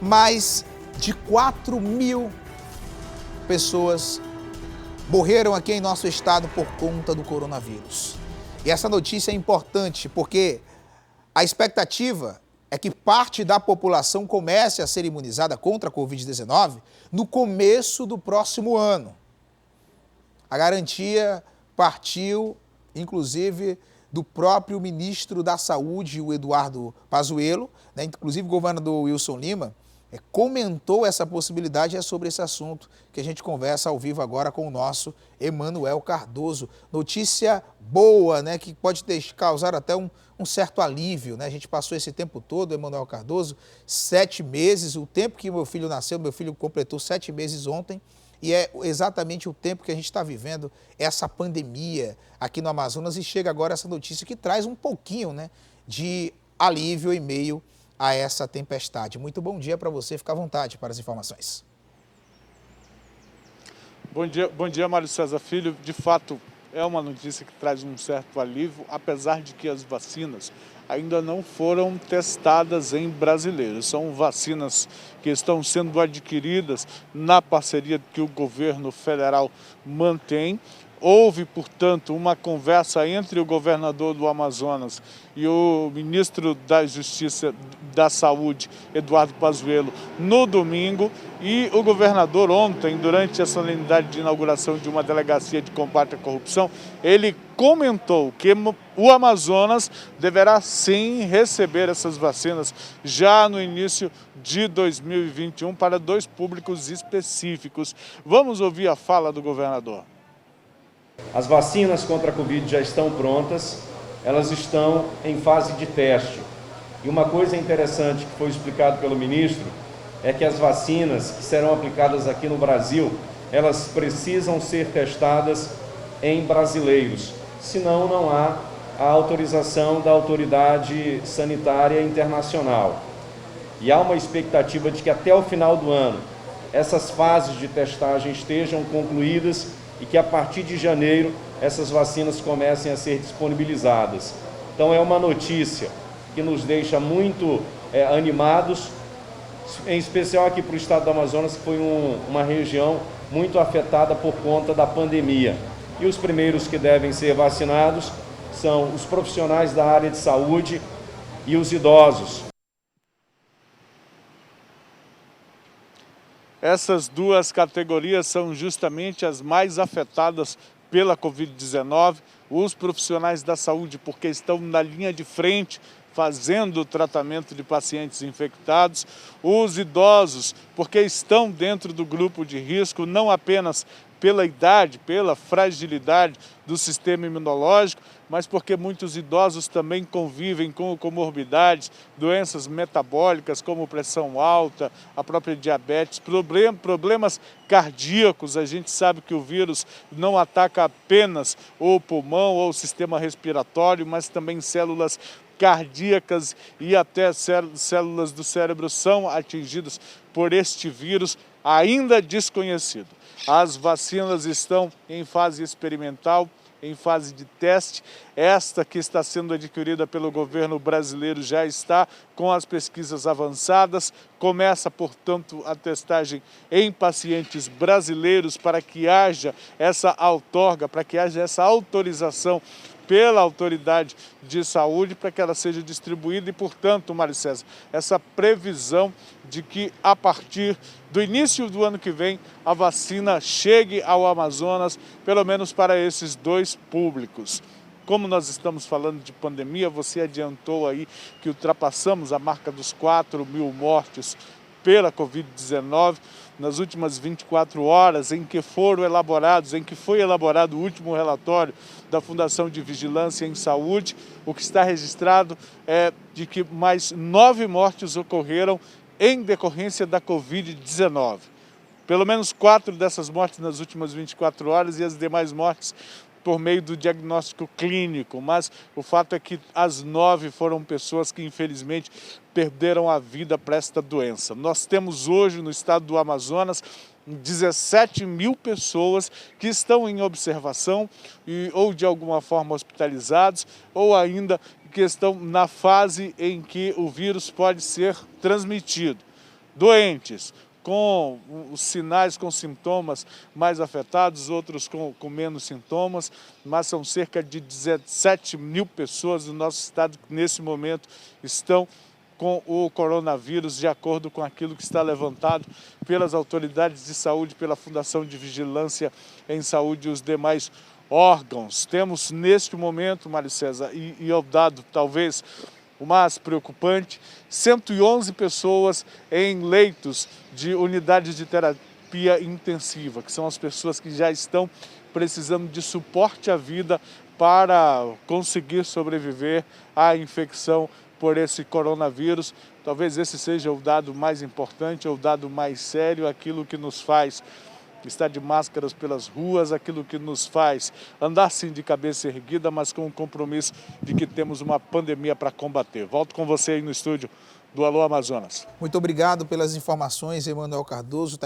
Mais de 4.000 pessoas morreram aqui em nosso estado por conta do coronavírus. E essa notícia é importante porque a expectativa é que parte da população comece a ser imunizada contra a Covid-19 no começo do próximo ano. A garantia partiu, inclusive, do próprio ministro da Saúde, o Eduardo Pazuello, né? Inclusive o governador Wilson Lima comentou essa possibilidade. É sobre esse assunto que a gente conversa ao vivo agora com o nosso Emanuel Cardoso. Notícia boa, né, que pode causar até um certo alívio, né? A gente passou esse tempo todo, Emanuel Cardoso, 7 meses, o tempo que meu filho nasceu, meu filho completou 7 meses ontem, e é exatamente o tempo que a gente está vivendo essa pandemia aqui no Amazonas, e chega agora essa notícia que traz um pouquinho, né, de alívio em meio a essa tempestade. Muito bom dia para você, fica à vontade para as informações. Bom dia, Mário César Filho. De fato, é uma notícia que traz um certo alívio, apesar de que as vacinas ainda não foram testadas em brasileiros. São vacinas que estão sendo adquiridas na parceria que o governo federal mantém. Houve, portanto, uma conversa entre o governador do Amazonas e o ministro da Justiça da Saúde, Eduardo Pazuello, no domingo, e o governador ontem, durante a solenidade de inauguração de uma delegacia de combate à corrupção, ele comentou que o Amazonas deverá sim receber essas vacinas já no início de 2021 para 2 públicos específicos. Vamos ouvir a fala do governador. As vacinas contra a Covid já estão prontas, elas estão em fase de teste. E uma coisa interessante que foi explicado pelo ministro é que as vacinas que serão aplicadas aqui no Brasil, elas precisam ser testadas em brasileiros, senão não há a autorização da Autoridade Sanitária Internacional. E há uma expectativa de que até o final do ano essas fases de testagem estejam concluídas e que a partir de janeiro essas vacinas comecem a ser disponibilizadas. Então é uma notícia que nos deixa muito animados, em especial aqui para o estado do Amazonas, que foi uma região muito afetada por conta da pandemia. E os primeiros que devem ser vacinados são os profissionais da área de saúde e os idosos. Essas 2 categorias são justamente as mais afetadas pela Covid-19, os profissionais da saúde, porque estão na linha de frente fazendo o tratamento de pacientes infectados, os idosos, porque estão dentro do grupo de risco, não apenas pela idade, pela fragilidade do sistema imunológico, mas porque muitos idosos também convivem com comorbidades, doenças metabólicas como pressão alta, a própria diabetes, problemas cardíacos. A gente sabe que o vírus não ataca apenas o pulmão ou o sistema respiratório, mas também células cardíacas e até células do cérebro são atingidas por este vírus ainda desconhecido. As vacinas estão em fase experimental, em fase de teste. Esta que está sendo adquirida pelo governo brasileiro já está com as pesquisas avançadas. Começa, portanto, a testagem em pacientes brasileiros para que haja essa outorga, para que haja essa autorização pela autoridade de saúde para que ela seja distribuída e, portanto, Mário César, essa previsão de que a partir do início do ano que vem a vacina chegue ao Amazonas, pelo menos para esses 2 públicos. Como nós estamos falando de pandemia, você adiantou aí que ultrapassamos a marca dos 4.000 mortes pela Covid-19 nas últimas 24 horas em que foi elaborado o último relatório da Fundação de Vigilância em Saúde. O que está registrado é de que mais 9 mortes ocorreram em decorrência da Covid-19. Pelo menos 4 dessas mortes nas últimas 24 horas e as demais mortes por meio do diagnóstico clínico, mas o fato é que as 9 foram pessoas que infelizmente perderam a vida para esta doença. Nós temos hoje no estado do Amazonas 17.000 pessoas que estão em observação ou de alguma forma hospitalizados ou ainda que estão na fase em que o vírus pode ser transmitido. doentes, com os sinais, com sintomas mais afetados, outros com menos sintomas, mas são cerca de 17 mil pessoas no nosso estado que nesse momento estão com o coronavírus, de acordo com aquilo que está levantado pelas autoridades de saúde, pela Fundação de Vigilância em Saúde e os demais órgãos. Temos neste momento, Mário César, e é o dado talvez o mais preocupante, 111 pessoas em leitos de unidades de terapia intensiva, que são as pessoas que já estão precisando de suporte à vida para conseguir sobreviver à infecção por esse coronavírus. Talvez esse seja o dado mais importante, ou o dado mais sério, aquilo que nos faz estar de máscaras pelas ruas, aquilo que nos faz andar sim de cabeça erguida, mas com o compromisso de que temos uma pandemia para combater. Volto com você aí no estúdio do Alô Amazonas. Muito obrigado pelas informações, Emanuel Cardoso.